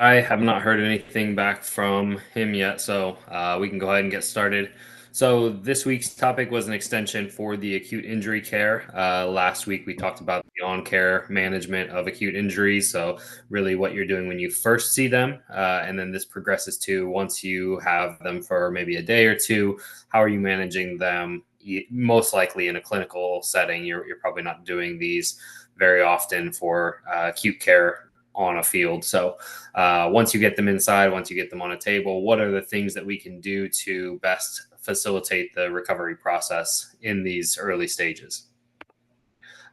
I have not heard anything back from him yet, so we can go ahead and get started. So this week's topic was an extension for the acute injury care. Last week we talked about the on-care management of acute injuries, so really what you're doing when you first see them, and then this progresses to once you have them for maybe a day or two, how are you managing them? Most likely in a clinical setting, you're probably not doing these very often for acute care on a field. So once you get them inside, once you get them on a table, what are the things that we can do to best facilitate the recovery process in these early stages?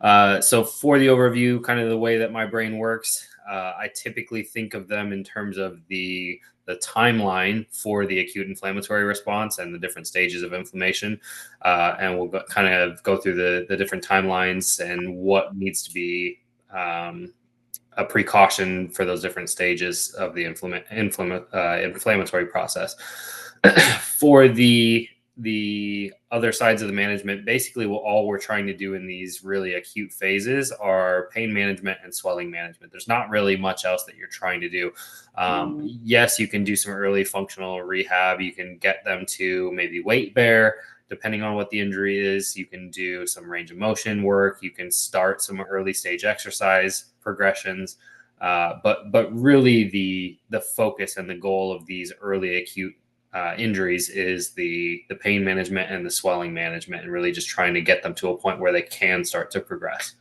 So for the overview, kind of the way that my brain works, I typically think of them in terms of the timeline for the acute inflammatory response and the different stages of inflammation. And we'll kind of go through the different timelines and what needs to be a precaution for those different stages of the inflammatory process. For the other sides of the management, basically all we're trying to do in these really acute phases are pain management and swelling management. There's not really much else that you're trying to do. Yes, you can do some early functional rehab. You can get them to maybe weight bear, depending on what the injury is. You can do some range of motion work. You can start some early stage exercise progressions. But really the focus and the goal of these early acute injuries is the pain management and the swelling management, and really just trying to get them to a point where they can start to progress.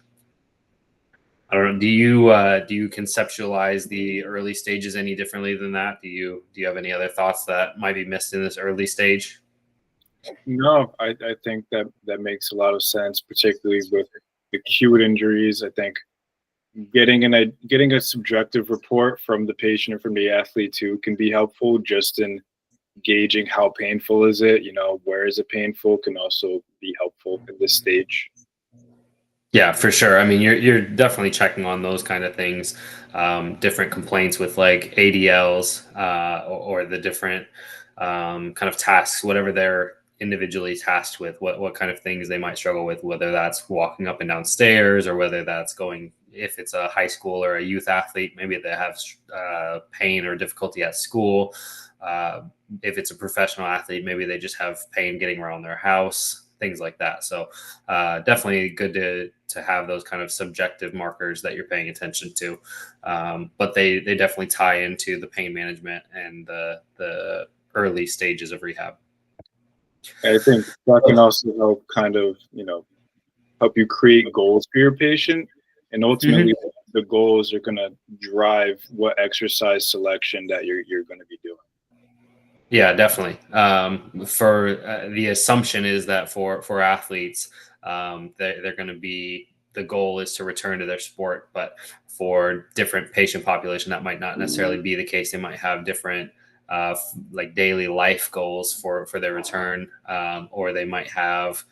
I don't know. Do you conceptualize the early stages any differently than that? Do you have any other thoughts that might be missed in this early stage? No, I think that makes a lot of sense, particularly with acute injuries. I think getting a subjective report from the patient or from the athlete too can be helpful, just in gauging how painful is it. Where is it painful can also be helpful in this stage. Yeah, for sure. I mean, you're definitely checking on those kind of things. Different complaints with like ADLs or the different kind of tasks, whatever they're individually tasked with, what kind of things they might struggle with, whether that's walking up and down stairs or whether that's going, if it's a high school or a youth athlete, maybe they have pain or difficulty at school. If it's a professional athlete, maybe they just have pain getting around their house, things like that. So definitely good to have those kind of subjective markers that you're paying attention to. But they definitely tie into the pain management and the early stages of rehab. I think that can also help help you create goals for your patient, and ultimately the goals are going to drive what exercise selection that you're going to be doing. Yeah, definitely. For the assumption is that for athletes, they're going to be, the goal is to return to their sport, but for different patient population, that might not necessarily be the case. They might have different like daily life goals for their return, or they might have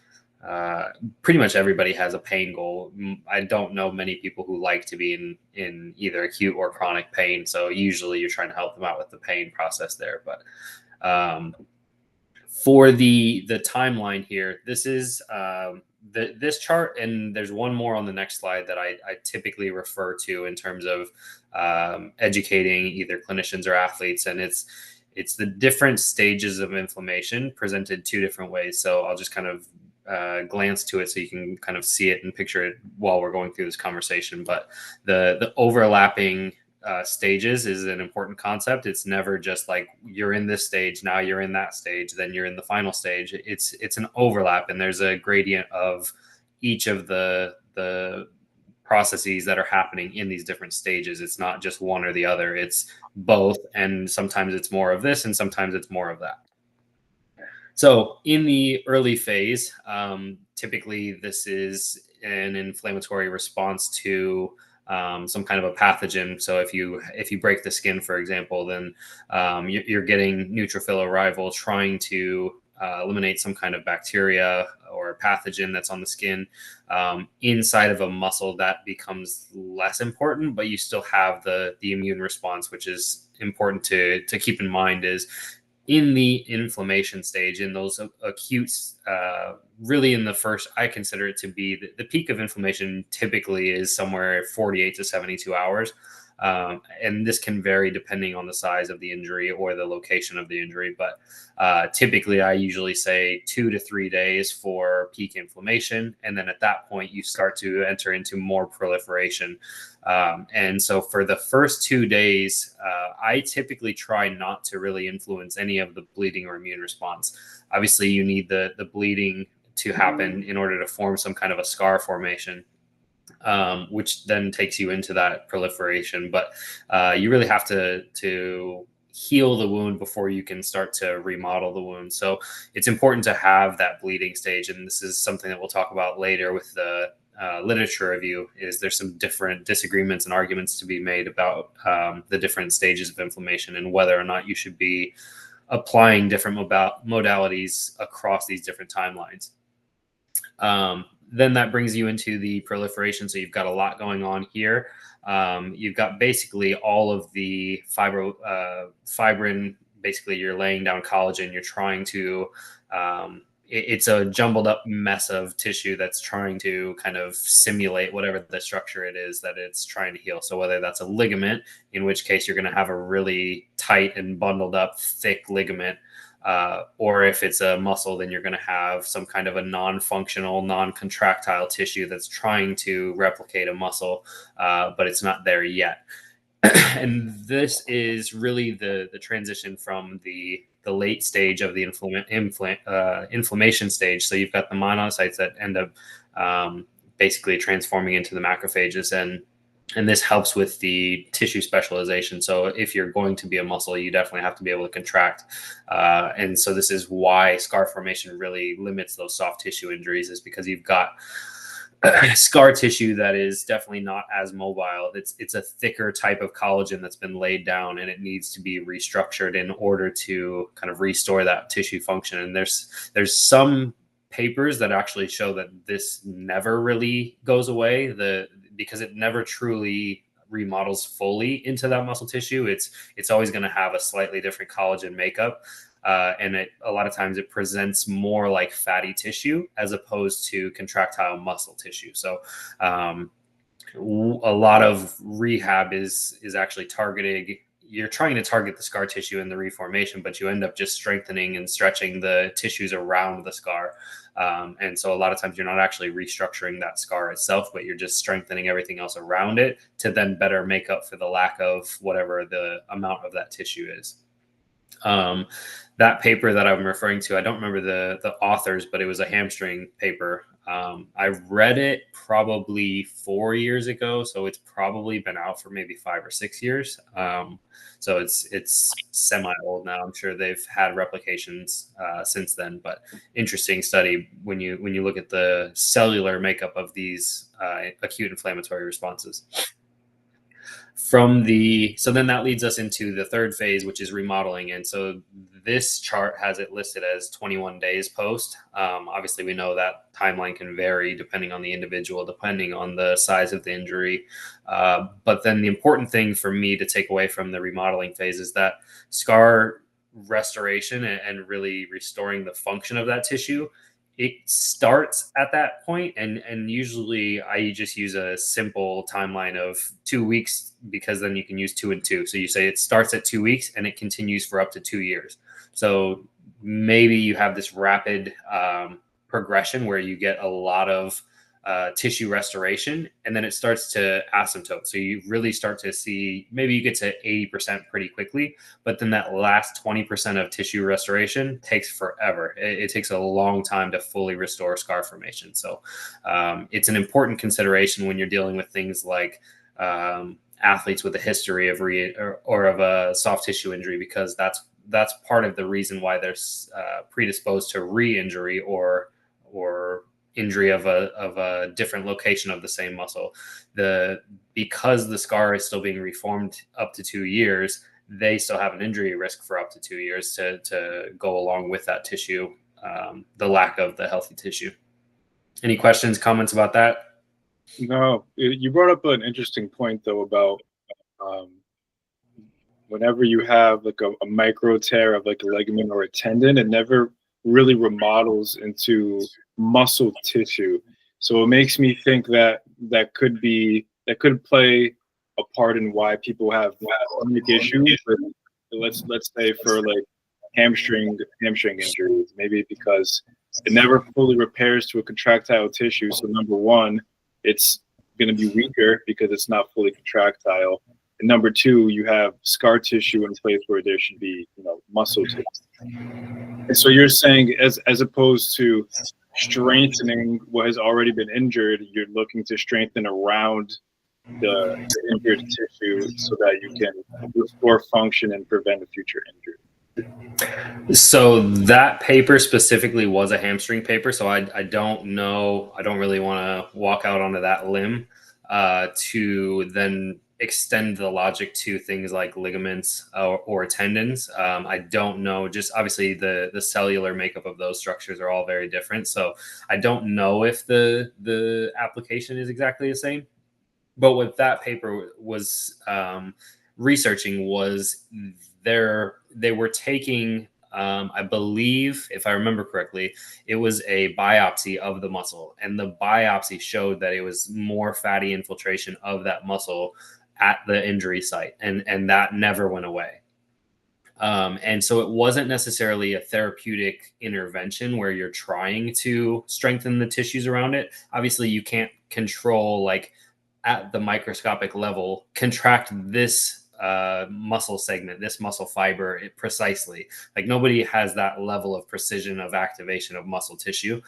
pretty much everybody has a pain goal. I don't know many people who like to be in either acute or chronic pain. So usually you're trying to help them out with the pain process there. But for the timeline here, this is this chart, and there's one more on the next slide that I typically refer to in terms of educating either clinicians or athletes, and it's the different stages of inflammation presented two different ways. So I'll just kind of glance to it so you can kind of see it and picture it while we're going through this conversation. But the overlapping stages is an important concept. It's never just like you're in this stage, now you're in that stage, then you're in the final stage. It's an overlap, and there's a gradient of each of the processes that are happening in these different stages. It's not just one or the other, it's both, and sometimes it's more of this and sometimes it's more of that. So in the early phase, typically this is an inflammatory response to some kind of a pathogen. So if you break the skin, for example, then you're getting neutrophil arrival trying to eliminate some kind of bacteria or pathogen that's on the skin. Inside of a muscle, that becomes less important, but you still have the immune response, which is important to keep in mind. Is in the inflammation stage, in those acute, really in the first, I consider it to be the peak of inflammation typically is somewhere 48 to 72 hours. And this can vary depending on the size of the injury or the location of the injury. But typically, I usually say 2 to 3 days for peak inflammation. And then at that point, you start to enter into more proliferation. And so for the first 2 days, I typically try not to really influence any of the bleeding or immune response. Obviously, you need the bleeding to happen in order to form some kind of a scar formation, which then takes you into that proliferation. But you really have to heal the wound before you can start to remodel the wound. So it's important to have that bleeding stage. And this is something that we'll talk about later with the literature review. Is there's some different disagreements and arguments to be made about the different stages of inflammation and whether or not you should be applying different modalities across these different timelines. Then that brings you into the proliferation. So you've got a lot going on here. You've got basically all of the fibrin. Basically, you're laying down collagen. You're trying to it's a jumbled up mess of tissue that's trying to kind of simulate whatever the structure it is that it's trying to heal. So whether that's a ligament, in which case you're going to have a really tight and bundled up thick ligament, or if it's a muscle, then you're going to have some kind of a non-functional, non-contractile tissue that's trying to replicate a muscle, but it's not there yet. And this is really the transition from the late stage of the inflammation stage. So you've got the monocytes that end up basically transforming into the macrophages, and this helps with the tissue specialization. So if you're going to be a muscle, you definitely have to be able to contract. And so this is why scar formation really limits those soft tissue injuries, is because you've got scar tissue that is definitely not as mobile. It's a thicker type of collagen that's been laid down, and it needs to be restructured in order to kind of restore that tissue function. And there's some papers that actually show that this never really goes away, because it never truly remodels fully into that muscle tissue. It's always going to have a slightly different collagen makeup. And a lot of times it presents more like fatty tissue as opposed to contractile muscle tissue. So a lot of rehab is actually targeting. You're trying to target the scar tissue and the reformation, but you end up just strengthening and stretching the tissues around the scar. And so a lot of times you're not actually restructuring that scar itself, but you're just strengthening everything else around it to then better make up for the lack of whatever the amount of that tissue is. That paper that I'm referring to, I don't remember the authors, but it was a hamstring paper. I read it probably 4 years ago, so it's probably been out for maybe 5 or 6 years. So it's semi-old now. I'm sure they've had replications since then, but interesting study when you look at the cellular makeup of these acute inflammatory responses. So then that leads us into the third phase, which is remodeling. And so this chart has it listed as 21 days post. Obviously, we know that timeline can vary depending on the individual, depending on the size of the injury. But then the important thing for me to take away from the remodeling phase is that scar restoration and really restoring the function of that tissue, it starts at that point, and usually I just use a simple timeline of 2 weeks, because then you can use 2 and 2. So you say it starts at 2 weeks and it continues for up to 2 years. So maybe you have this rapid progression where you get a lot of tissue restoration, and then it starts to asymptote. So you really start to see, maybe you get to 80% pretty quickly, but then that last 20% of tissue restoration takes forever. It takes a long time to fully restore scar formation. So it's an important consideration when you're dealing with things like athletes with a history of or of a soft tissue injury, because that's part of the reason why they're predisposed to re-injury or injury of a different location of the same muscle. Because the scar is still being reformed up to 2 years, they still have an injury risk for up to 2 years to go along with that tissue, the lack of the healthy tissue. Any questions, comments about that? No, you brought up an interesting point though about whenever you have like a micro tear of like a ligament or a tendon, it never really remodels into muscle tissue. So it makes me think that that could play a part in why people have chronic issues. But let's say for like hamstring injuries, maybe because it never fully repairs to a contractile tissue. So number one, it's going to be weaker because it's not fully contractile. And number two, you have scar tissue in a place where there should be, muscle tissue. And so you're saying, as opposed to strengthening what has already been injured, you're looking to strengthen around the injured tissue so that you can restore function and prevent a future injury. So that paper specifically was a hamstring paper. So I don't know. I don't really want to walk out onto that limb to then extend the logic to things like ligaments or tendons. I don't know. Just obviously the cellular makeup of those structures are all very different. So I don't know if the application is exactly the same. But what that paper was researching was they were taking, I believe, if I remember correctly, it was a biopsy of the muscle, and the biopsy showed that it was more fatty infiltration of that muscle at the injury site, and that never went away. And so it wasn't necessarily a therapeutic intervention where you're trying to strengthen the tissues around it. Obviously, you can't control, like, at the microscopic level, contract this muscle segment, this muscle fiber precisely. Like, nobody has that level of precision of activation of muscle tissue.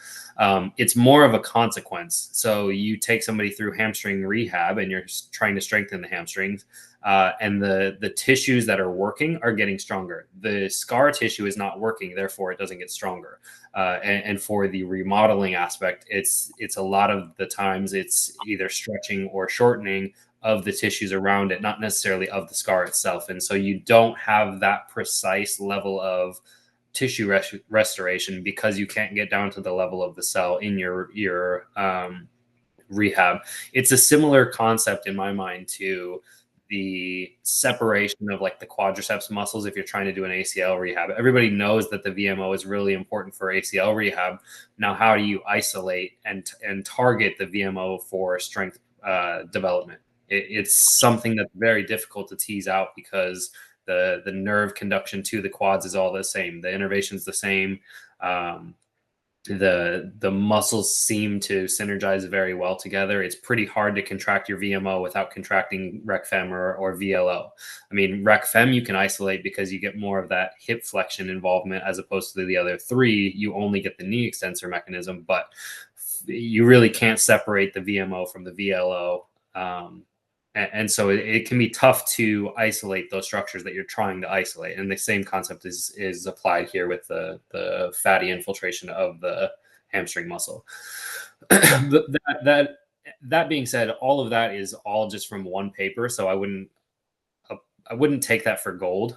It's more of a consequence. So you take somebody through hamstring rehab and you're trying to strengthen the hamstrings, and the tissues that are working are getting stronger. The scar tissue is not working, therefore it doesn't get stronger. And for the remodeling aspect, it's a lot of the times it's either stretching or shortening of the tissues around it, not necessarily of the scar itself. And so you don't have that precise level of tissue restoration because you can't get down to the level of the cell in your rehab. It's a similar concept in my mind to the separation of, like, the quadriceps muscles if you're trying to do an ACL rehab. Everybody knows that the VMO is really important for ACL rehab. Now, how do you isolate and target the VMO for strength development? It's something that's very difficult to tease out because the nerve conduction to the quads is all the same. The innervation is the same. The muscles seem to synergize very well together. It's pretty hard to contract your VMO without contracting rec fem or VLO. I mean, rec fem you can isolate because you get more of that hip flexion involvement, as opposed to the other three. You only get the knee extensor mechanism, but you really can't separate the VMO from the VLO. And so it can be tough to isolate those structures that you're trying to isolate. And the same concept is applied here with the fatty infiltration of the hamstring muscle. that being said, all of that is all just from one paper. So I wouldn't take that for gold.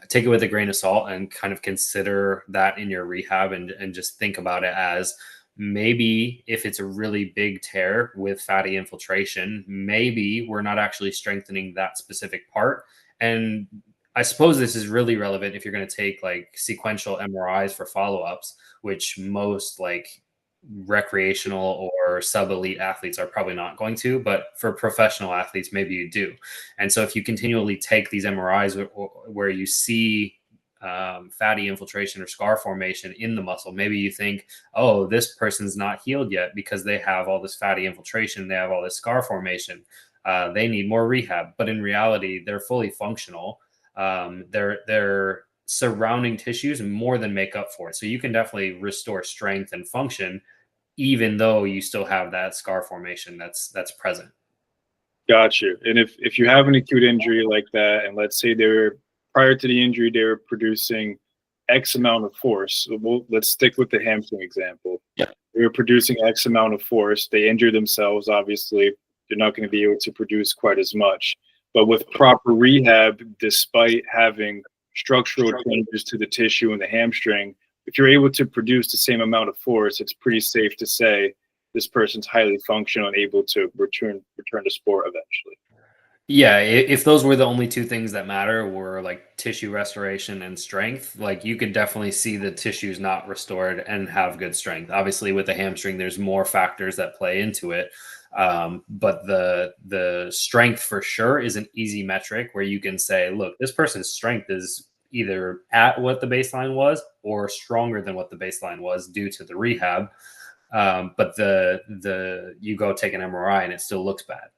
Take it with a grain of salt and kind of consider that in your rehab, and just think about it as, maybe if it's a really big tear with fatty infiltration, maybe we're not actually strengthening that specific part. And I suppose this is really relevant if you're going to take, like, sequential MRIs for follow-ups, which most, like, recreational or sub-elite athletes are probably not going to, but for professional athletes, maybe you do. And so if you continually take these MRIs where you see fatty infiltration or scar formation in the muscle, maybe you think, oh, this person's not healed yet because they have all this fatty infiltration, they have all this scar formation, they need more rehab. But in reality, they're fully functional. Their surrounding tissues more than make up for it. So you can definitely restore strength and function even though you still have that scar formation that's present. Got you. And if you have an acute injury like that, and let's say prior to the injury, they were producing X amount of force. So let's stick with the hamstring example. Yeah. They were producing X amount of force. They injure themselves. Obviously, they're not going to be able to produce quite as much. But with proper rehab, despite having structural changes to the tissue in the hamstring, if you're able to produce the same amount of force, it's pretty safe to say this person's highly functional and able to return to sport eventually. Yeah, if those were the only two things that matter, were like tissue restoration and strength, like, you could definitely see the tissues not restored and have good strength. Obviously, with the hamstring, there's more factors that play into it. But the strength for sure is an easy metric where you can say, look, this person's strength is either at what the baseline was or stronger than what the baseline was due to the rehab. But the you go take an MRI and it still looks bad.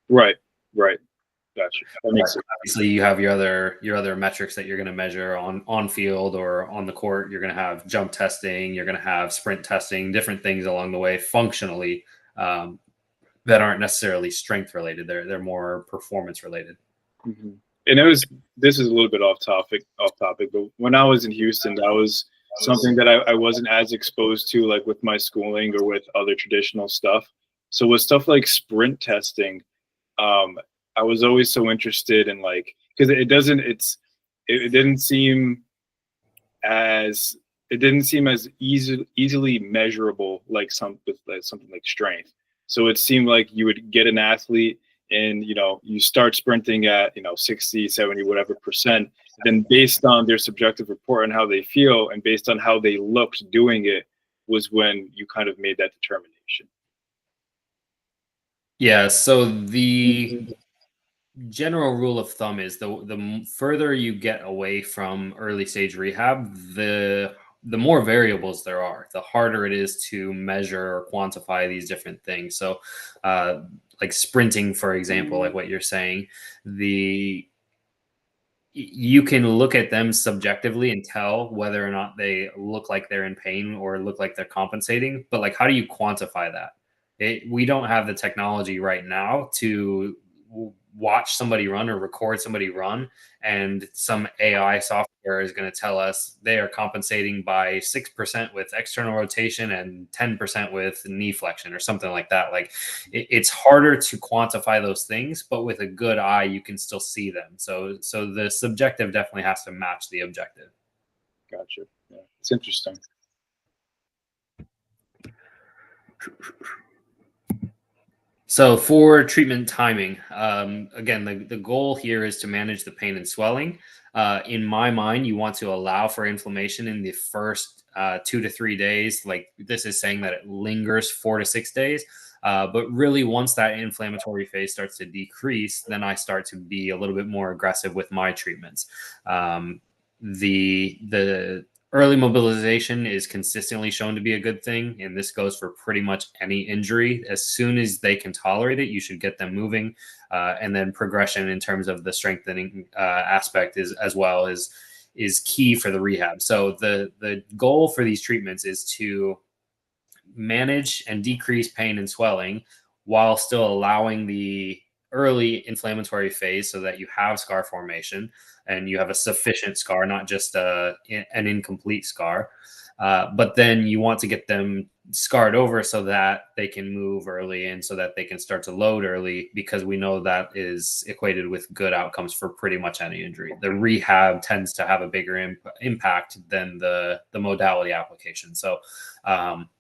Right. Gotcha. That makes sense. Obviously, you have your other metrics that you're going to measure on field or on the court. You're going to have jump testing, you're going to have sprint testing, different things along the way functionally, that aren't necessarily strength related. They're more performance related. Mm-hmm. And this is a little bit off topic, but when I was in Houston, that was something that I wasn't as exposed to, like with my schooling or with other traditional stuff. So with stuff like sprint testing, I was always so interested in, like, because it didn't seem as easily measurable like something like strength. So it seemed like you would get an athlete and you start sprinting at 60, 70, whatever percent, then based on their subjective report and how they feel and based on how they looked doing it was when you kind of made that determination. Yeah, so the general rule of thumb is the further you get away from early stage rehab, the more variables there are, the harder it is to measure or quantify these different things. So like sprinting, for example, like what you're saying, you can look at them subjectively and tell whether or not they look like they're in pain or look like they're compensating. But like, how do you quantify that? We don't have the technology right now to watch somebody run or record somebody run, and some AI software is going to tell us they are compensating by 6% with external rotation and 10% with knee flexion or something like that. Like it's harder to quantify those things, but with a good eye, you can still see them. So the subjective definitely has to match the objective. Gotcha. Yeah, it's interesting. So for treatment timing, again, the goal here is to manage the pain and swelling. In my mind, you want to allow for inflammation in the first 2 to 3 days. Like this is saying that it lingers 4 to 6 days. But really, once that inflammatory phase starts to decrease, then I start to be a little bit more aggressive with my treatments. The early mobilization is consistently shown to be a good thing, and this goes for pretty much any injury. As soon as they can tolerate it, you should get them moving, and then progression in terms of the strengthening aspect is as well is key for the rehab. So the goal for these treatments is to manage and decrease pain and swelling while still allowing the early inflammatory phase so that you have scar formation and you have a sufficient scar, not just an incomplete scar. But then you want to get them scarred over so that they can move early and so that they can start to load early, because we know that is equated with good outcomes for pretty much any injury. The rehab tends to have a bigger impact than the modality application. So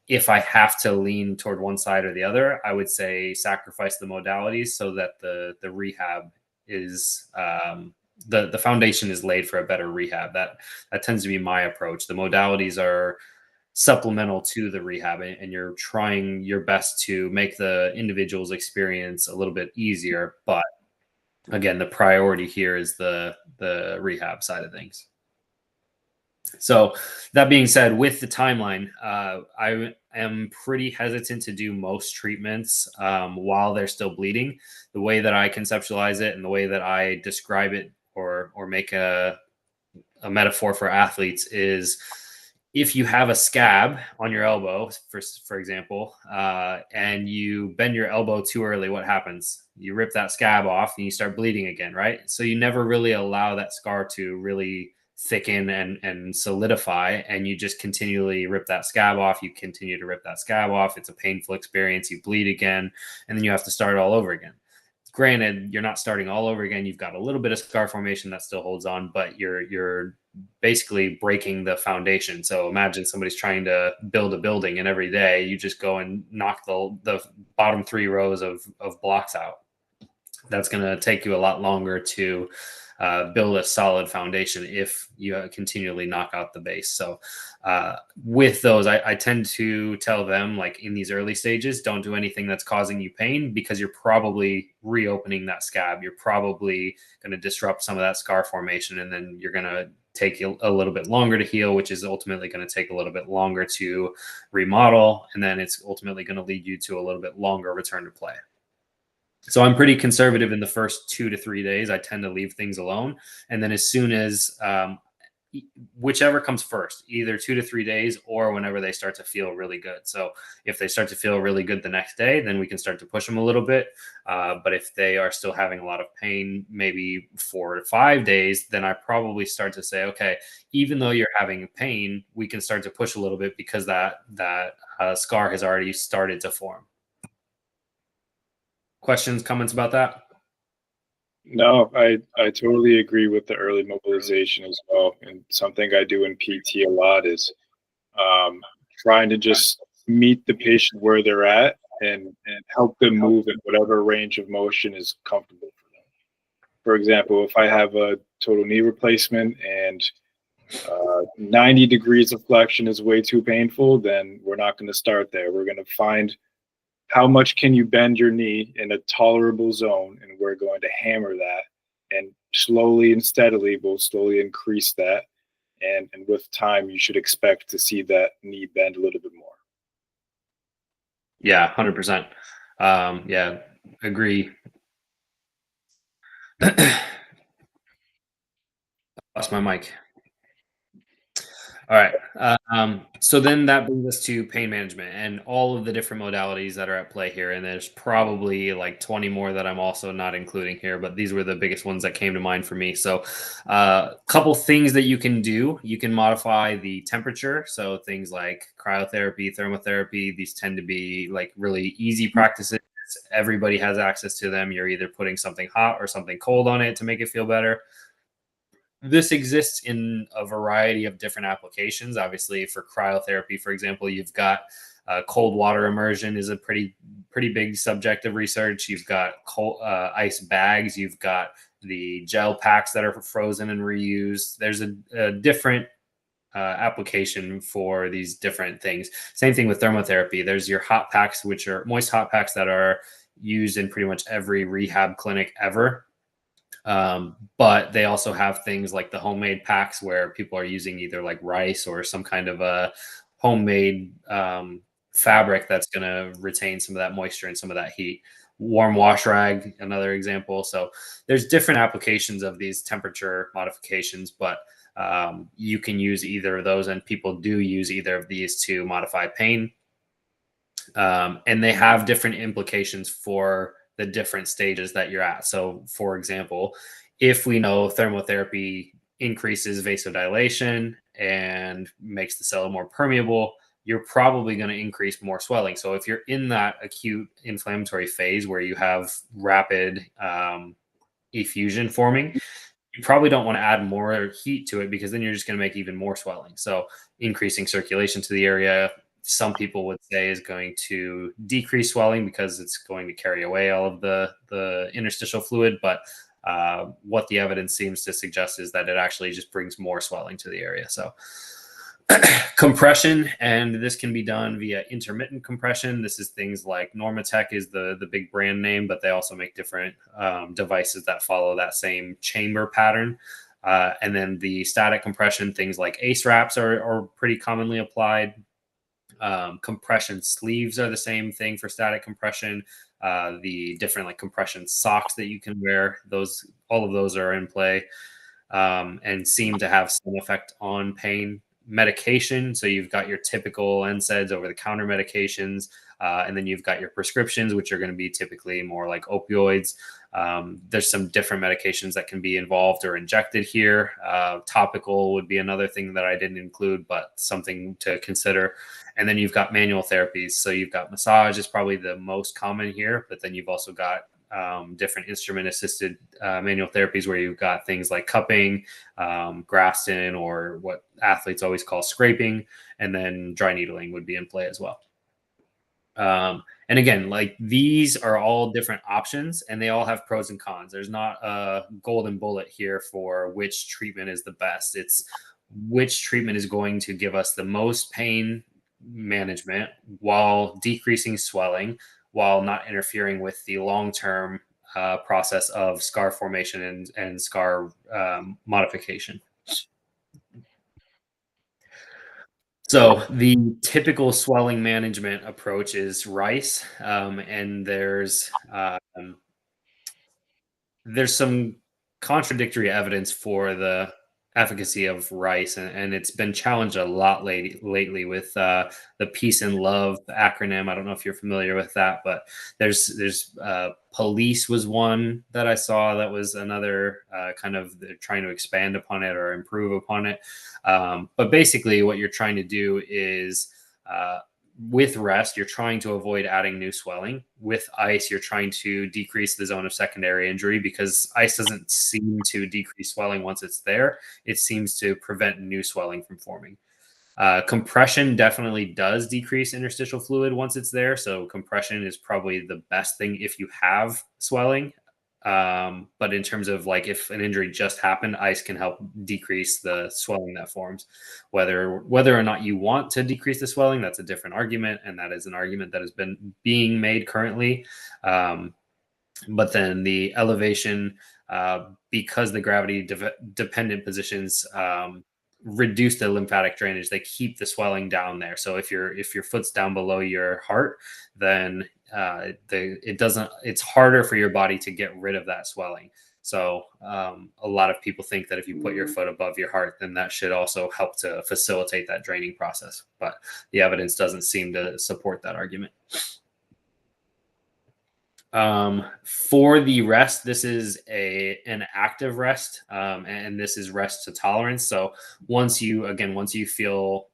if I have to lean toward one side or the other, I would say sacrifice the modalities so that the rehab is the foundation is laid for a better rehab. That tends to be my approach. The modalities are supplemental to the rehab, and you're trying your best to make the individual's experience a little bit easier. But again, the priority here is the rehab side of things. So that being said, with the timeline, I am pretty hesitant to do most treatments while they're still bleeding. The way that I conceptualize it and the way that I describe it or make a metaphor for athletes is, if you have a scab on your elbow, for example, and you bend your elbow too early, what happens? You rip that scab off and you start bleeding again, right? So you never really allow that scar to really thicken and solidify, and you just continually rip that scab off. You continue to rip that scab off. It's a painful experience. You bleed again, and then you have to start all over again. Granted, you're not starting all over again. You've got a little bit of scar formation that still holds on, but you're basically breaking the foundation. So imagine somebody's trying to build a building, and every day you just go and knock the bottom 3 rows of blocks out. That's going to take you a lot longer to build a solid foundation if you continually knock out the base. So with those, I tend to tell them, like, in these early stages, don't do anything that's causing you pain, because you're probably reopening that scab. You're probably going to disrupt some of that scar formation, and then you're going to take a little bit longer to heal, which is ultimately going to take a little bit longer to remodel. And then it's ultimately going to lead you to a little bit longer return to play. So I'm pretty conservative in the first 2 to 3 days. I tend to leave things alone. And then as soon as whichever comes first, either 2 to 3 days or whenever they start to feel really good. So if they start to feel really good the next day, then we can start to push them a little bit. But if they are still having a lot of pain, maybe 4 to 5 days, then I probably start to say, okay, even though you're having pain, we can start to push a little bit, because that scar has already started to form. Questions, comments about that? No, I totally agree with the early mobilization as well. And something I do in PT a lot is trying to just meet the patient where they're at and help them move in whatever range of motion is comfortable for them. For example, if I have a total knee replacement and 90 degrees of flexion is way too painful, then we're not going to start there. We're going to find how much can you bend your knee in a tolerable zone, and we're going to hammer that, and slowly and steadily we'll slowly increase that, and with time you should expect to see that knee bend a little bit more. Yeah, 100%. Yeah, agree. Lost my mic. All right. So then that brings us to pain management and all of the different modalities that are at play here. And there's probably like 20 more that I'm also not including here, but these were the biggest ones that came to mind for me. So a couple things that you can do. You can modify the temperature. So things like cryotherapy, thermotherapy, these tend to be like really easy practices. Everybody has access to them. You're either putting something hot or something cold on it to make it feel better. This exists in a variety of different applications. Obviously, for cryotherapy, for example, you've got cold water immersion is a pretty big subject of research. You've got ice bags. You've got the gel packs that are frozen and reused. There's a different application for these different things. Same thing with thermotherapy. There's your hot packs, which are moist hot packs that are used in pretty much every rehab clinic ever. But they also have things like the homemade packs where people are using either like rice or some kind of a homemade fabric that's going to retain some of that moisture and some of that heat. Warm wash rag, another example. So there's different applications of these temperature modifications, but you can use either of those, and people do use either of these to modify pain. And they have different implications for the different stages that you're at. So, for example, if we know thermotherapy increases vasodilation and makes the cell more permeable, you're probably going to increase more swelling. So, if you're in that acute inflammatory phase where you have rapid effusion forming, you probably don't want to add more heat to it, because then you're just going to make even more swelling. So, increasing circulation to the area, some people would say, is going to decrease swelling because it's going to carry away all of the interstitial fluid. But what the evidence seems to suggest is that it actually just brings more swelling to the area. So compression, and this can be done via intermittent compression. This is things like Normatec is the big brand name, but they also make different devices that follow that same chamber pattern. And then the static compression, things like ACE wraps are pretty commonly applied. Compression sleeves are the same thing for static compression. The different like compression socks that you can wear, all of those are in play and seem to have some effect on pain. Medication, so you've got your typical NSAIDs, over-the-counter medications, and then you've got your prescriptions, which are going to be typically more like opioids. There's some different medications that can be involved or injected here. Topical would be another thing that I didn't include, but something to consider. And then you've got manual therapies. So you've got massage is probably the most common here, but then you've also got different instrument-assisted manual therapies where you've got things like cupping, Grafton, or what athletes always call scraping, and then dry needling would be in play as well. And again, like these are all different options and they all have pros and cons. There's not a golden bullet here for which treatment is the best. It's which treatment is going to give us the most pain management while decreasing swelling, while not interfering with the long term process of scar formation and scar modification. So the typical swelling management approach is rice, and there's some contradictory evidence for the efficacy of rice, and it's been challenged a lot lately with the Peace and Love acronym. I don't know if you're familiar with that, but there's police was one that I saw that was another kind of they're trying to expand upon it or improve upon it. But basically, what you're trying to do is with rest, you're trying to avoid adding new swelling. With ice, you're trying to decrease the zone of secondary injury because ice doesn't seem to decrease swelling once it's there. It seems to prevent new swelling from forming. Compression definitely does decrease interstitial fluid once it's there. So compression is probably the best thing if you have swelling. But in terms of like if an injury just happened, ice can help decrease the swelling that forms. Whether or not you want to decrease the swelling, that's a different argument, and that is an argument that has been being made currently. But then the elevation, because the gravity dependent positions reduce the lymphatic drainage, they keep the swelling down there. So if your foot's down below your heart, then it's harder for your body to get rid of that swelling. So a lot of people think that if you put your foot above your heart, then that should also help to facilitate that draining process. But the evidence doesn't seem to support that argument. For the rest, this is an active rest, and this is rest to tolerance. So once you feel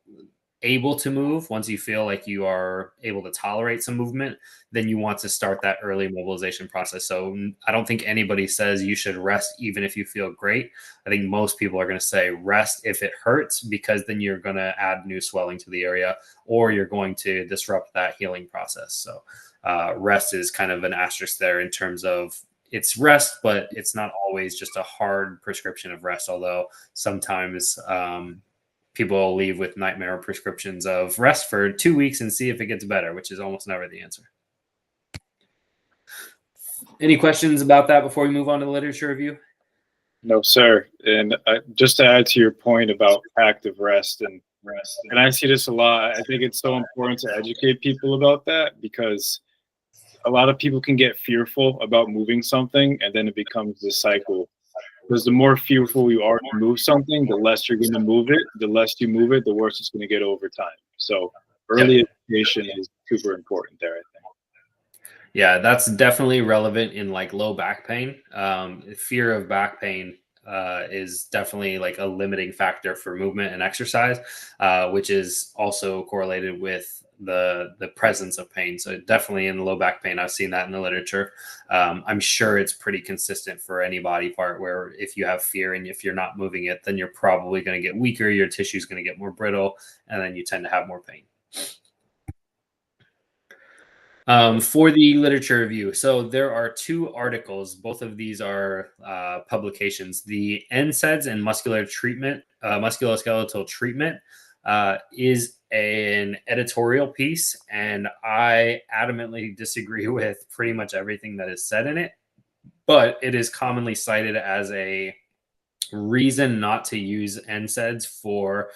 able to move, once you feel like you are able to tolerate some movement, then you want to start that early mobilization process. So I don't think anybody says you should rest even if you feel great. I think most people are going to say rest if it hurts, because then you're going to add new swelling to the area, or you're going to disrupt that healing process. So rest is kind of an asterisk there in terms of it's rest, but it's not always just a hard prescription of rest. Although sometimes people will leave with nightmare prescriptions of rest for 2 weeks and see if it gets better, which is almost never the answer. Any questions about that before we move on to the literature review? No, sir. And just to add to your point about active rest, and I see this a lot. I think it's so important to educate people about that, because a lot of people can get fearful about moving something, and then it becomes this cycle. Because the more fearful you are to move something, the less you're going to move it. The less you move it, the worse it's going to get over time. So early education is super important there, I think. Yeah, that's definitely relevant in like low back pain. Fear of back pain is definitely like a limiting factor for movement and exercise, which is also correlated with the presence of pain. So definitely in low back pain, I've seen that in the literature. I'm sure it's pretty consistent for any body part, where if you have fear and if you're not moving it, then you're probably going to get weaker, your tissue is going to get more brittle, and then you tend to have more pain. For the literature review, so there are 2 articles. Both of these are publications. The NSAIDs and musculoskeletal treatment is an editorial piece, and I adamantly disagree with pretty much everything that is said in it. But it is commonly cited as a reason not to use NSAIDs for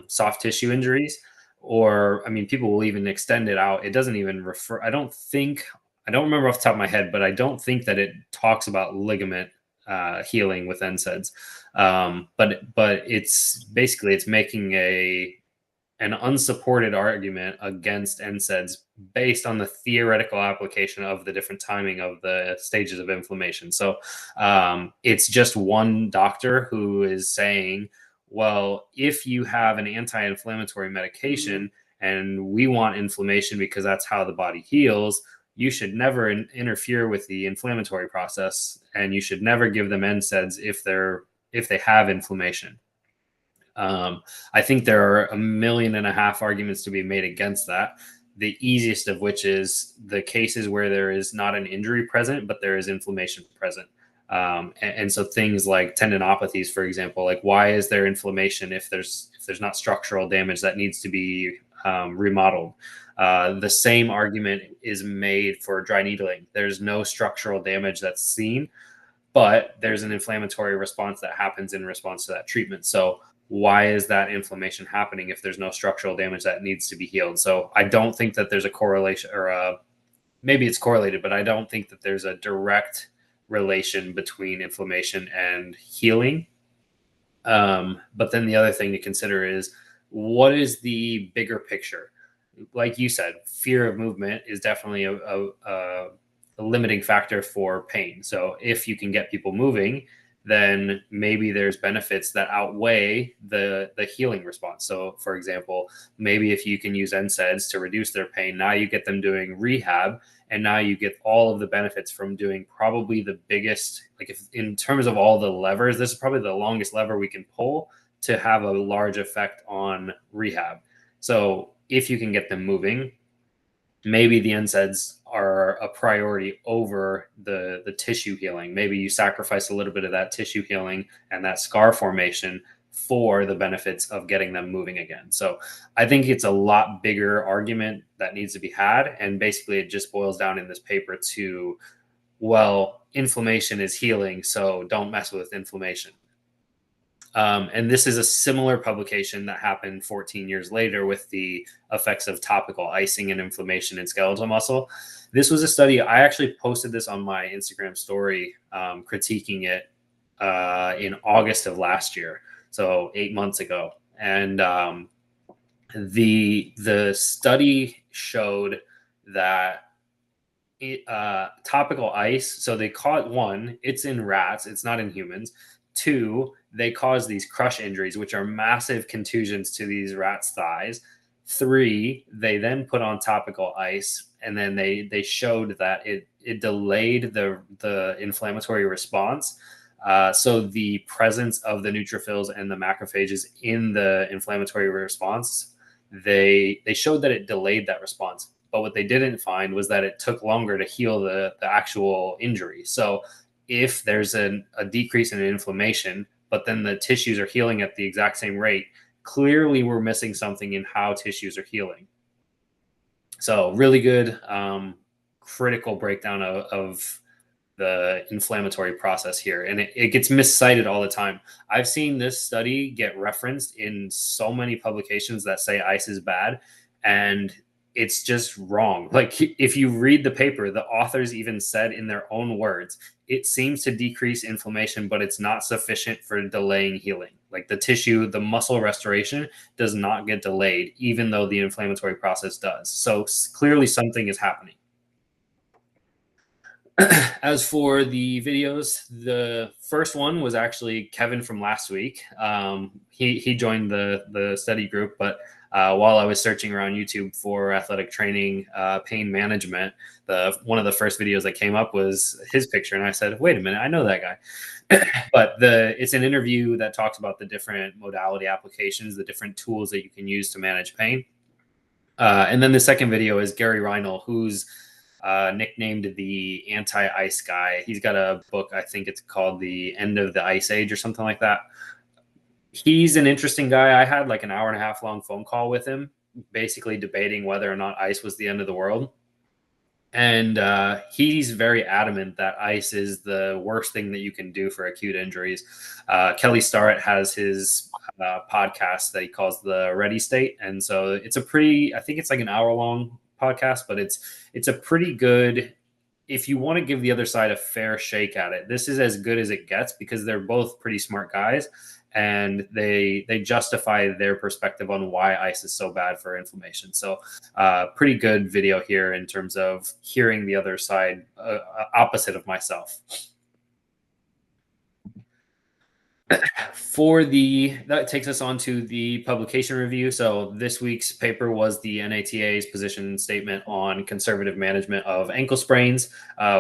soft tissue injuries. Or, I mean, people will even extend it out. It doesn't even refer, I don't remember off the top of my head, but I don't think that it talks about ligament healing with NSAIDs. But it's basically, it's making an unsupported argument against NSAIDs based on the theoretical application of the different timing of the stages of inflammation. So it's just one doctor who is saying, well, if you have an anti-inflammatory medication and we want inflammation because that's how the body heals, you should never interfere with the inflammatory process, and you should never give them NSAIDs if they have inflammation. I think there are 1.5 million arguments to be made against that. the easiest of which is the cases where there is not an injury present, but there is inflammation present. And so things like tendinopathies, for example, like why is there inflammation if there's not structural damage that needs to be remodeled? The same argument is made for dry needling. There's no structural damage that's seen, but there's an inflammatory response that happens in response to that treatment. So why is that inflammation happening if there's no structural damage that needs to be healed? So I don't think that there's a correlation, or maybe it's correlated, but I don't think that there's a direct relation between inflammation and healing. But then the other thing to consider is, what is the bigger picture? Like you said, fear of movement is definitely a limiting factor for pain. So if you can get people moving, then maybe there's benefits that outweigh the healing response. So for example, maybe if you can use NSAIDs to reduce their pain, now you get them doing rehab, and now you get all of the benefits from doing probably the biggest, like if in terms of all the levers, this is probably the longest lever we can pull to have a large effect on rehab. So if you can get them moving, maybe the NSAIDs are a priority over the tissue healing. Maybe you sacrifice a little bit of that tissue healing and that scar formation for the benefits of getting them moving again. So I think it's a lot bigger argument that needs to be had. And basically it just boils down in this paper to, well, inflammation is healing, so don't mess with inflammation. And this is a similar publication that happened 14 years later with the effects of topical icing and inflammation in skeletal muscle. This was a study, I actually posted this on my Instagram story, critiquing it in August of last year, so 8 months ago. And the study showed that topical ice, so they caught, one, it's in rats, it's not in humans. Two, they cause these crush injuries, which are massive contusions to these rats' thighs. Three, they then put on topical ice, and then they showed that it delayed the inflammatory response. So the presence of the neutrophils and the macrophages in the inflammatory response, they showed that it delayed that response. But what they didn't find was that it took longer to heal the actual injury. So if there's a decrease in inflammation, but then the tissues are healing at the exact same rate, clearly we're missing something in how tissues are healing. So really good, critical breakdown of the inflammatory process here. And it gets miscited all the time. I've seen this study get referenced in so many publications that say ice is bad, and it's just wrong. Like if you read the paper, the authors even said in their own words, it seems to decrease inflammation, but it's not sufficient for delaying healing. Like the tissue, the muscle restoration does not get delayed, even though the inflammatory process does. So clearly something is happening. As for the videos, the first one was actually Kevin from last week. He joined the study group, but while I was searching around YouTube for athletic training, pain management, one of the first videos that came up was his picture, and I said, "Wait a minute, I know that guy." But it's an interview that talks about the different modality applications, the different tools that you can use to manage pain. And then the second video is Gary Reinl, who's nicknamed the anti-ice guy. He's got a book, I think it's called The End of the Ice Age or something like that. He's an interesting guy. I had like an hour and a half long phone call with him, basically debating whether or not ice was the end of the world. And he's very adamant that ice is the worst thing that you can do for acute injuries. Kelly Starrett has his podcast that he calls the Ready State. And so it's a pretty, I think it's like an hour long podcast, but it's a pretty good, if you want to give the other side a fair shake at it, this is as good as it gets, because they're both pretty smart guys, and they justify their perspective on why ice is so bad for inflammation. So pretty good video here in terms of hearing the other side, opposite of myself. That takes us on to the publication review. So this week's paper was the NATA's position statement on conservative management of ankle sprains,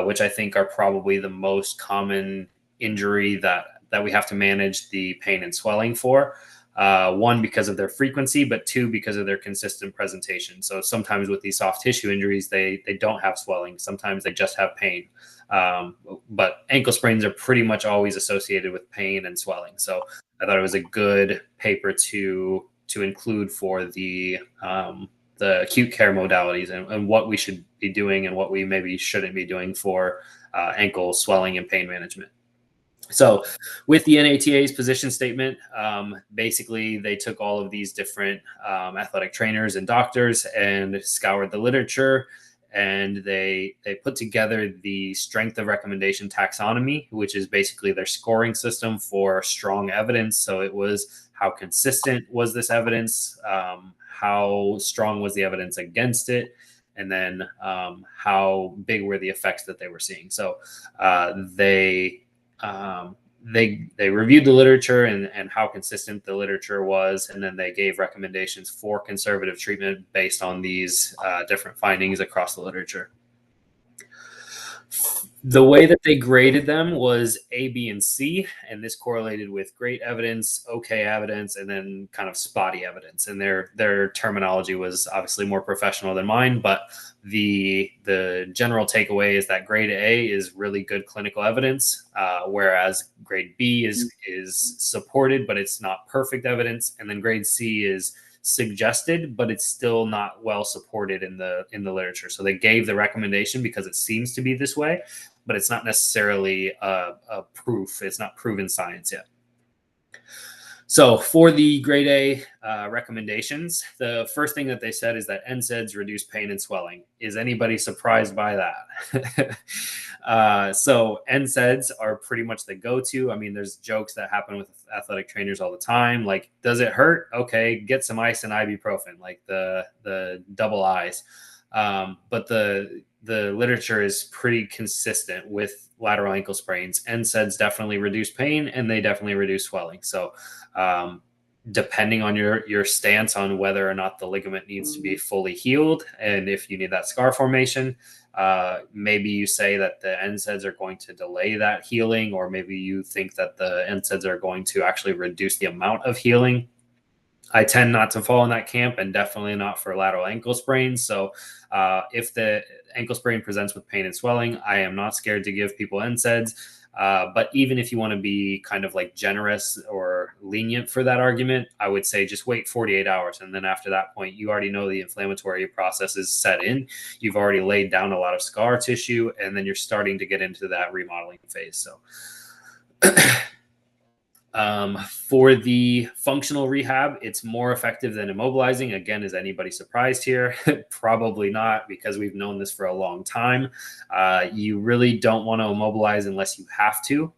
which I think are probably the most common injury that we have to manage the pain and swelling for. One, because of their frequency, but two, because of their consistent presentation. So sometimes with these soft tissue injuries, they don't have swelling. Sometimes they just have pain. But ankle sprains are pretty much always associated with pain and swelling. So I thought it was a good paper to include for the acute care modalities and what we should be doing and what we maybe shouldn't be doing for ankle swelling and pain management. So with the NATA's position statement, basically they took all of these different athletic trainers and doctors and scoured the literature, and they put together the strength of recommendation taxonomy, which is basically their scoring system for strong evidence. So it was how consistent was this evidence, how strong was the evidence against it, and then how big were the effects that they were seeing. So they reviewed the literature and how consistent the literature was, and then they gave recommendations for conservative treatment based on these different findings across the literature. The way that they graded them was A, B, and C, and this correlated with great evidence, okay evidence, and then kind of spotty evidence. And their terminology was obviously more professional than mine, but the general takeaway is that grade A is really good clinical evidence, whereas grade B is supported, but it's not perfect evidence, and then grade C is suggested, but it's still not well supported in the literature. So they gave the recommendation because it seems to be this way, but it's not necessarily a proof. It's not proven science yet. So for the grade A recommendations, the first thing that they said is that NSAIDs reduce pain and swelling. Is anybody surprised by that? So NSAIDs are pretty much the go-to. I mean, there's jokes that happen with athletic trainers all the time. Like, does it hurt? Okay, get some ice and ibuprofen, like the double I's. But the literature is pretty consistent with lateral ankle sprains. NSAIDs definitely reduce pain and they definitely reduce swelling. So depending on your stance on whether or not the ligament needs to be fully healed and if you need that scar formation, maybe you say that the NSAIDs are going to delay that healing, or maybe you think that the NSAIDs are going to actually reduce the amount of healing. I tend not to fall in that camp, and definitely not for lateral ankle sprains. So if the ankle sprain presents with pain and swelling, I am not scared to give people NSAIDs. But even if you want to be kind of like generous or lenient for that argument, I would say just wait 48 hours. And then after that point, you already know the inflammatory process is set in. You've already laid down a lot of scar tissue, and then you're starting to get into that remodeling phase. So for the functional rehab, it's more effective than immobilizing. Again, is anybody surprised here? Probably not, because we've known this for a long time. You really don't want to immobilize unless you have to,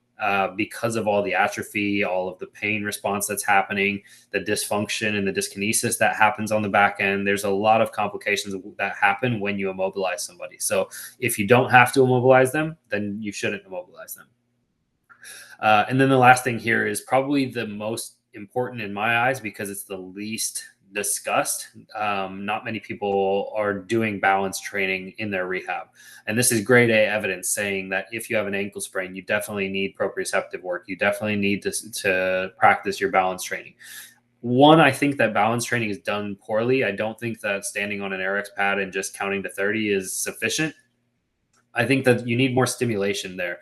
because of all the atrophy, all of the pain response that's happening, the dysfunction and the dyskinesis that happens on the back end. There's a lot of complications that happen when you immobilize somebody. So if you don't have to immobilize them, then you shouldn't immobilize them. And then the last thing here is probably the most important in my eyes, because it's the least discussed. Not many people are doing balance training in their rehab. And this is grade A evidence saying that if you have an ankle sprain, you definitely need proprioceptive work. You definitely need to practice your balance training. One, I think that balance training is done poorly. I don't think that standing on an RX pad and just counting to 30 is sufficient. I think that you need more stimulation there.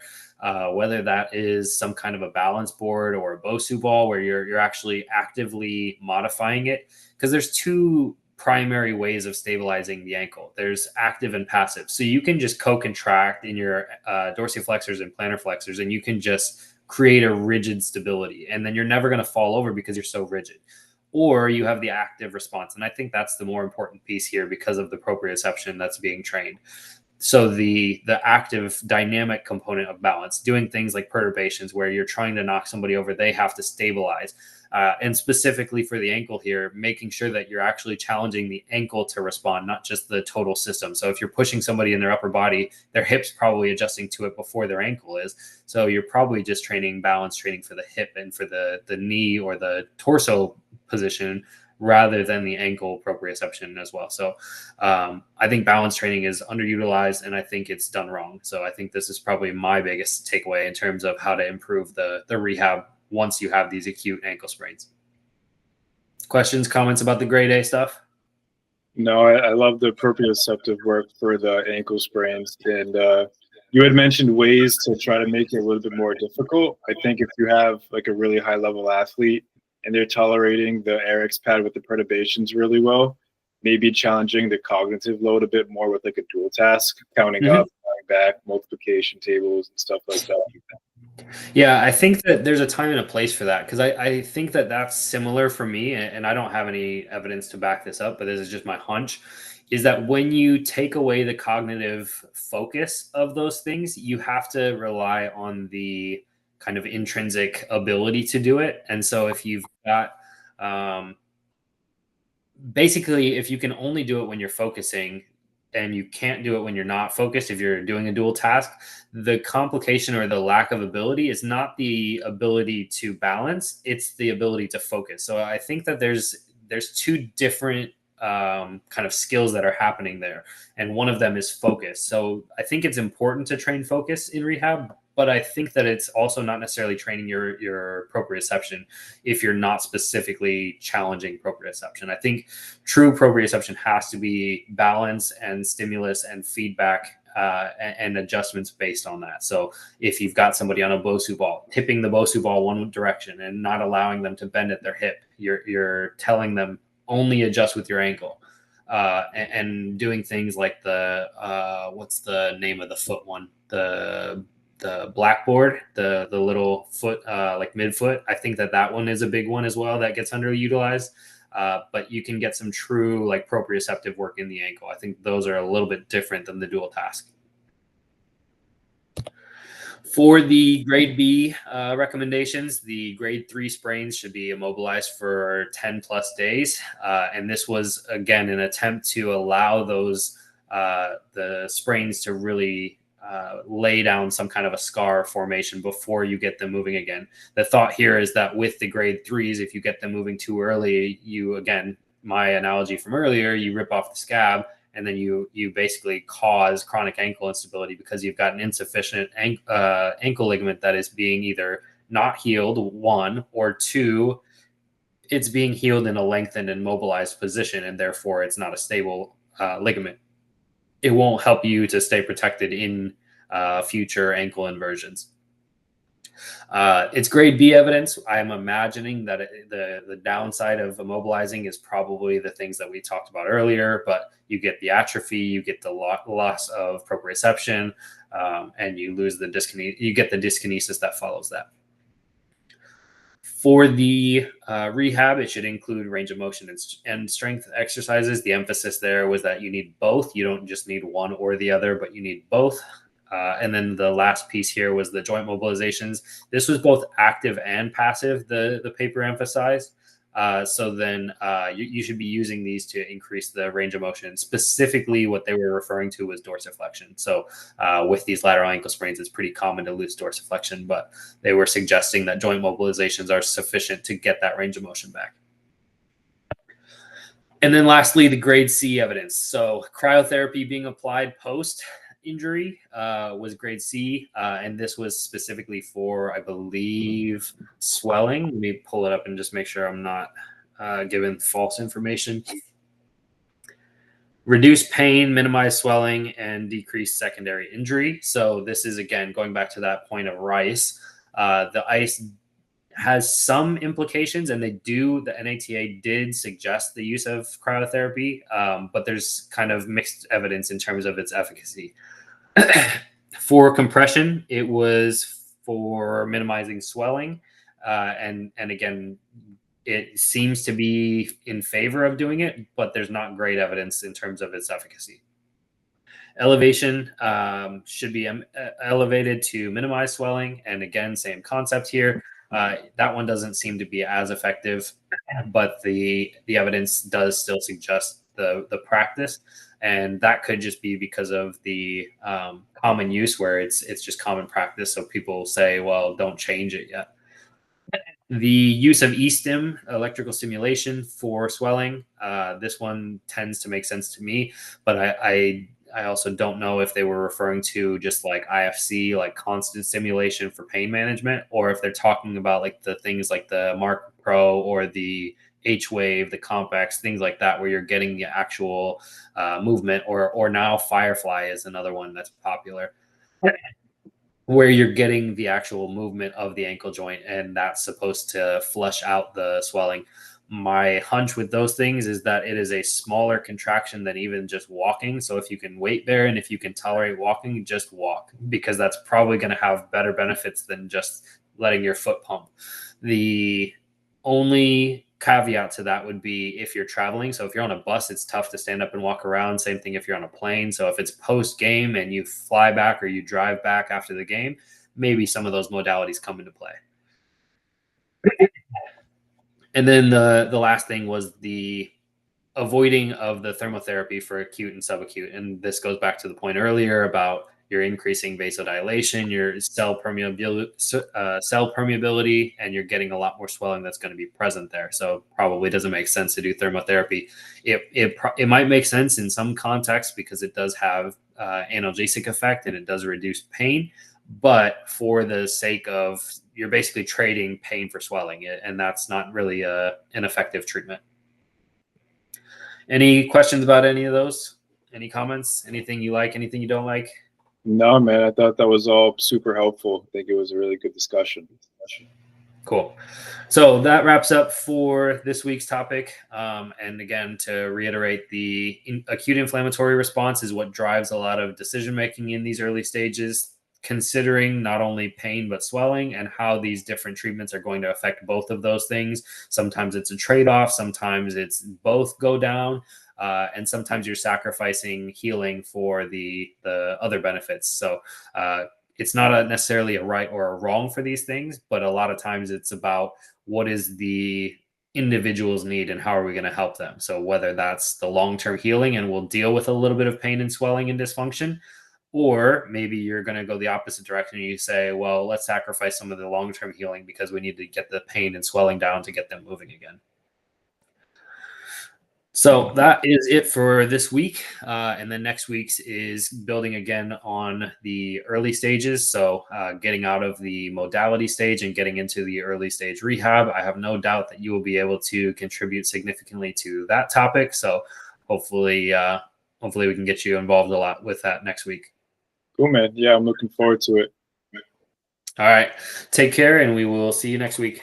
Whether that is some kind of a balance board or a Bosu ball where you're actually actively modifying it, because there's two primary ways of stabilizing the ankle. There's active and passive. So you can just co-contract in your dorsiflexors and plantar flexors, and you can just create a rigid stability, and then you're never going to fall over because you're so rigid. Or you have the active response, and I think that's the more important piece here because of the proprioception that's being trained. So the active dynamic component of balance, doing things like perturbations where you're trying to knock somebody over, they have to stabilize. And specifically for the ankle here, making sure that you're actually challenging the ankle to respond, not just the total system. So if you're pushing somebody in their upper body, their hip's probably adjusting to it before their ankle is. So you're probably just training balance training for the hip and for the knee or the torso position, rather than the ankle proprioception as well. So I think balance training is underutilized, and I think it's done wrong. So I think this is probably my biggest takeaway in terms of how to improve the rehab once you have these acute ankle sprains. Questions, comments about the grade A stuff? No, I love the proprioceptive work for the ankle sprains, and you had mentioned ways to try to make it a little bit more difficult. I think if you have like a really high level athlete and they're tolerating the RX pad with the perturbations really well, maybe challenging the cognitive load a bit more with like a dual task, counting Mhm. up, counting back, multiplication tables, and stuff like that. Yeah, I think that there's a time and a place for that because I think that that's similar for me, and I don't have any evidence to back this up, but this is just my hunch, is that when you take away the cognitive focus of those things, you have to rely on the kind of intrinsic ability to do it. And so if you've got um, basically, if you can only do it when you're focusing and you can't do it when you're not focused, if you're doing a dual task, the complication or the lack of ability is not the ability to balance, it's the ability to focus. So I think that there's two different kind of skills that are happening there, and one of them is focus. So I think it's important to train focus in rehab, but I think that it's also not necessarily training your proprioception if you're not specifically challenging proprioception. I think true proprioception has to be balance and stimulus and feedback and adjustments based on that. So if you've got somebody on a Bosu ball, tipping the Bosu ball one direction and not allowing them to bend at their hip, you're telling them only adjust with your ankle. And doing things like the what's the name of the foot one? The blackboard, the little foot, like midfoot. I think that one is a big one as well that gets underutilized. But you can get some true like proprioceptive work in the ankle. I think those are a little bit different than the dual task. For the grade B recommendations, the grade 3 sprains should be immobilized for 10 plus days. And this was, again, an attempt to allow the sprains to really lay down some kind of a scar formation before you get them moving again. The thought here is that with the grade 3s, if you get them moving too early, again, my analogy from earlier, you rip off the scab and then you basically cause chronic ankle instability because you've got an insufficient ankle ligament that is being either not healed, one, or two, it's being healed in a lengthened and mobilized position, and therefore it's not a stable ligament. It won't help you to stay protected in future ankle inversions. It's grade B evidence. I am imagining that the downside of immobilizing is probably the things that we talked about earlier, but you get the atrophy, you get the loss of proprioception, and you lose you get the dyskinesis that follows that. For the rehab, it should include range of motion and strength exercises. The emphasis there was that you need both. You don't just need one or the other, but you need both. And then the last piece here was the joint mobilizations. This was both active and passive, the paper emphasized. So then you should be using these to increase the range of motion. Specifically, what they were referring to was dorsiflexion. So with these lateral ankle sprains, it's pretty common to lose dorsiflexion, but they were suggesting that joint mobilizations are sufficient to get that range of motion back. And then lastly, the grade C evidence. So cryotherapy being applied post injury was grade C, and this was specifically for, I believe, swelling. Let me pull it up and just make sure I'm not giving false information. Reduce pain, minimize swelling, and decrease secondary injury. So this is, again, going back to that point of Rice. The ICE has some implications, and the NATA did suggest the use of cryotherapy, but there's kind of mixed evidence in terms of its efficacy. For compression, it was for minimizing swelling, and again, it seems to be in favor of doing it, but there's not great evidence in terms of its efficacy. Elevation should be elevated to minimize swelling, and again, same concept here. That one doesn't seem to be as effective, but the evidence does still suggest the practice, and that could just be because of the common use where it's just common practice. So people say, well, don't change it yet. The use of e-stim, electrical stimulation for swelling, this one tends to make sense to me, but I also don't know if they were referring to just like IFC, like constant stimulation for pain management, or if they're talking about like the things like the Mark Pro or the H Wave, the Compex, things like that, where you're getting the actual movement, or now Firefly is another one that's popular, where you're getting the actual movement of the ankle joint, and that's supposed to flush out the swelling. My hunch with those things is that it is a smaller contraction than even just walking. So if you can weight bear and if you can tolerate walking, just walk, because that's probably going to have better benefits than just letting your foot pump. The only caveat to that would be if you're traveling. So if you're on a bus, it's tough to stand up and walk around. Same thing if you're on a plane. So if it's post game and you fly back or you drive back after the game, maybe some of those modalities come into play. And then the last thing was the avoiding of the thermotherapy for acute and subacute. And this goes back to the point earlier about your increasing vasodilation, your cell permeability, and you're getting a lot more swelling that's going to be present there. So probably doesn't make sense to do thermotherapy. It might make sense in some contexts because it does have analgesic effect and it does reduce pain. But for the sake of, you're basically trading pain for swelling, and that's not really an effective treatment. Any questions about any of those? Any comments? Anything you like? Anything you don't like? No, man, I thought that was all super helpful. I think it was a really good discussion. Cool. So that wraps up for this week's topic. And again, to reiterate, the acute inflammatory response is what drives a lot of decision making in these early stages, considering not only pain but swelling and how these different treatments are going to affect both of those things. Sometimes it's a trade-off, sometimes it's both go down, and sometimes you're sacrificing healing for the other benefits. So it's not necessarily a right or a wrong for these things, but a lot of times it's about what is the individual's need and how are we going to help them. So whether that's the long-term healing and we'll deal with a little bit of pain and swelling and dysfunction, or maybe you're going to go the opposite direction and you say, well, let's sacrifice some of the long-term healing because we need to get the pain and swelling down to get them moving again. So that is it for this week. And then next week's is building again on the early stages. So getting out of the modality stage and getting into the early stage rehab. I have no doubt that you will be able to contribute significantly to that topic. So hopefully we can get you involved a lot with that next week. Cool, man. Yeah, I'm looking forward to it. All right. Take care, and we will see you next week.